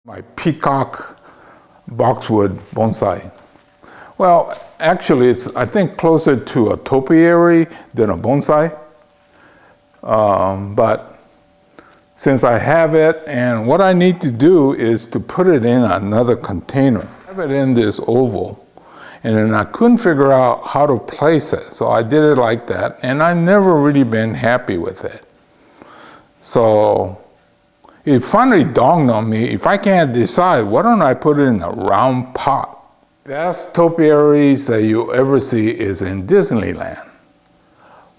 My Peacock boxwood bonsai. Well, actually, it's I think closer to a topiary than a bonsai. But since I have it, and what I need to do is to put it in another container. I have it in this oval, and then I couldn't figure out how to place it. So I did it like that, and I've never really been happy with it. So it finally dawned on me, if I can't decide, why don't I put it in a round pot? The best topiaries that you ever see is in Disneyland.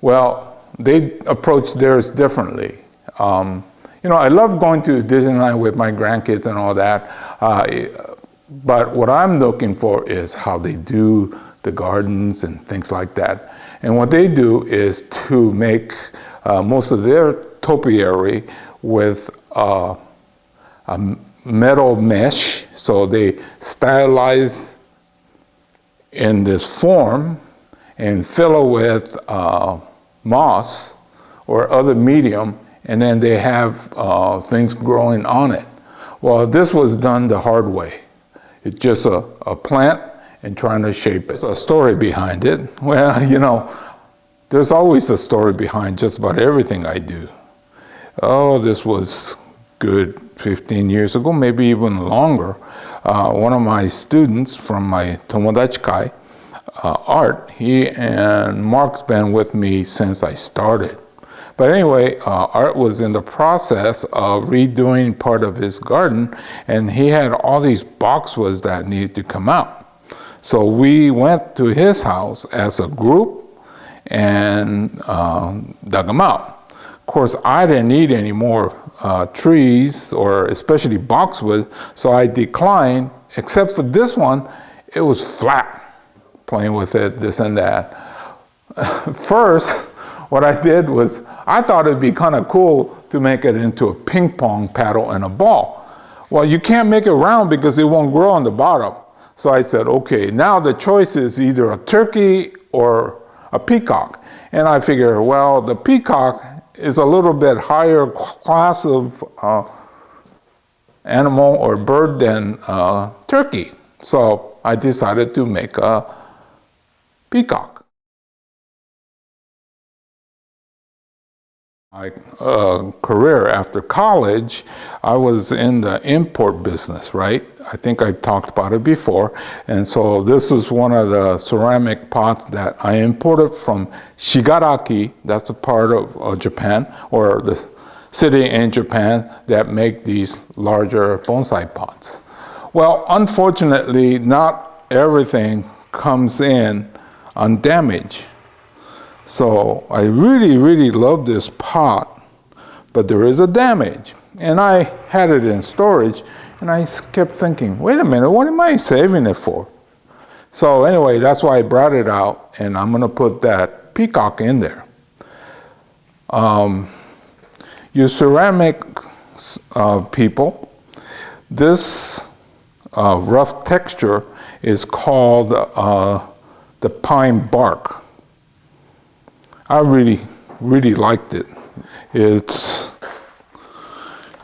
Well, they approach theirs differently. You know, I love going to Disneyland with my grandkids and all that, but what I'm looking for is how they do the gardens and things like that. And what they do is to make most of their topiary with a metal mesh, so they stylize in this form and fill it with moss or other medium, and then they have things growing on it. Well, this was done the hard way. It's just a plant and trying to shape it. There's a story behind it. Well, you know, there's always a story behind just about everything I do. Oh, this was good 15 years ago, maybe even longer. One of my students from my Tomodachi Kai, Art, he and Mark's been with me since I started. But anyway, Art was in the process of redoing part of his garden, and he had all these boxwoods that needed to come out. So we went to his house as a group and dug them out. Of course, I didn't need any more trees, or especially boxwood, so I declined, except for this one. It was flat, playing with it, this and that. First, what I did was, I thought it'd be kind of cool to make it into a ping pong paddle and a ball. Well, you can't make it round because it won't grow on the bottom. So I said, okay, now the choice is either a turkey or a peacock. And I figured, well, the peacock is a little bit higher class of animal or bird than turkey. So I decided to make a peacock. My career after college, I was in the import business, right? I think I talked about it before. And so this is one of the ceramic pots that I imported from Shigaraki. That's a part of Japan, or the city in Japan that make these larger bonsai pots. Well, unfortunately, not everything comes in undamaged. So I really, really love this pot, but there is a damage. And I had it in storage, and I kept thinking, wait a minute, what am I saving it for? So anyway, that's why I brought it out, and I'm gonna put that peacock in there. You ceramic people, this rough texture is called the pine bark. I really, really liked it.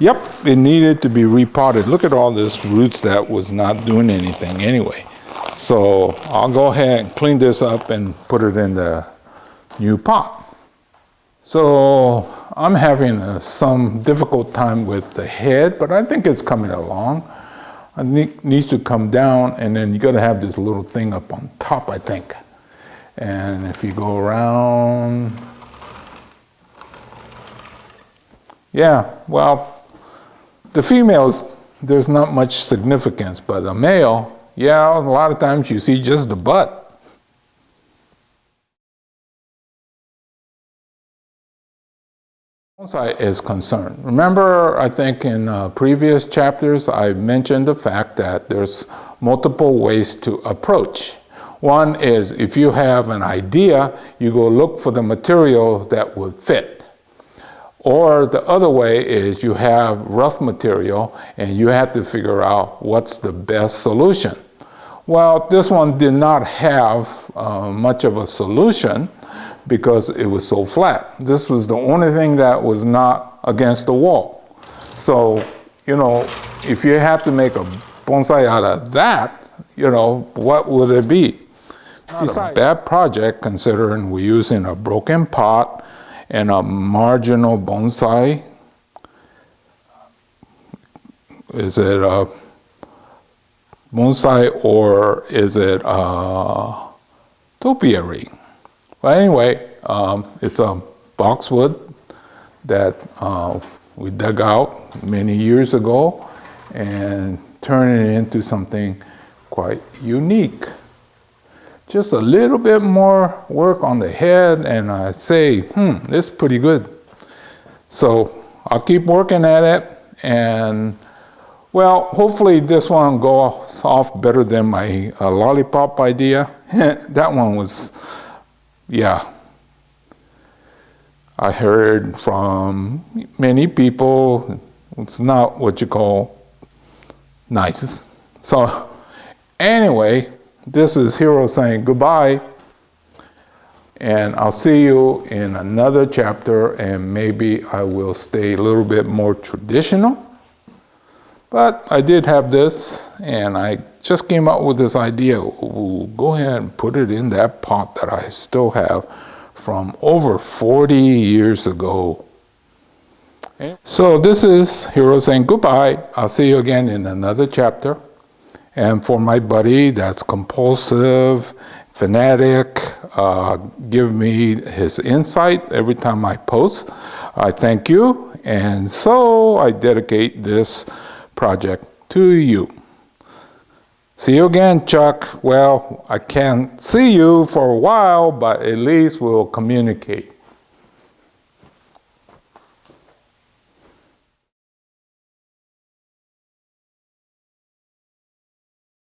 Yep, it needed to be repotted. Look at all this roots that was not doing anything anyway. So I'll go ahead and clean this up and put it in the new pot. So I'm having some difficult time with the head, but I think it's coming along. It needs to come down, and then you gotta have this little thing up on top, I think. And if you go around, yeah, well, the females, there's not much significance, but the male, yeah, a lot of times you see just the butt. Bonsai is concerned. Remember, I think in previous chapters, I mentioned the fact that there's multiple ways to approach. One is, if you have an idea, you go look for the material that would fit. Or the other way is you have rough material and you have to figure out what's the best solution. Well, this one did not have much of a solution because it was so flat. This was the only thing that was not against the wall. So you know, if you have to make a bonsai out of that, you know, what would it be? It's not a bad project considering we're using a broken pot and a marginal bonsai. Is it a bonsai or is it a topiary? Well, anyway, it's a boxwood that we dug out many years ago and turned it into something quite unique. Just a little bit more work on the head and I say, this is pretty good. So I'll keep working at it, and well, hopefully this one goes off better than my lollipop idea. That one was, yeah. I heard from many people, it's not what you call nice. So anyway, this is Hiro saying goodbye, and I'll see you in another chapter, and maybe I will stay a little bit more traditional. But I did have this, and I just came up with this idea. Ooh, go ahead and put it in that pot that I still have from over 40 years ago. Okay. So this is Hiro saying goodbye. I'll see you again in another chapter. And for my buddy that's compulsive, fanatic, give me his insight every time I post, I thank you. And so I dedicate this project to you. See you again, Chuck. Well, I can't see you for a while, but at least we'll communicate.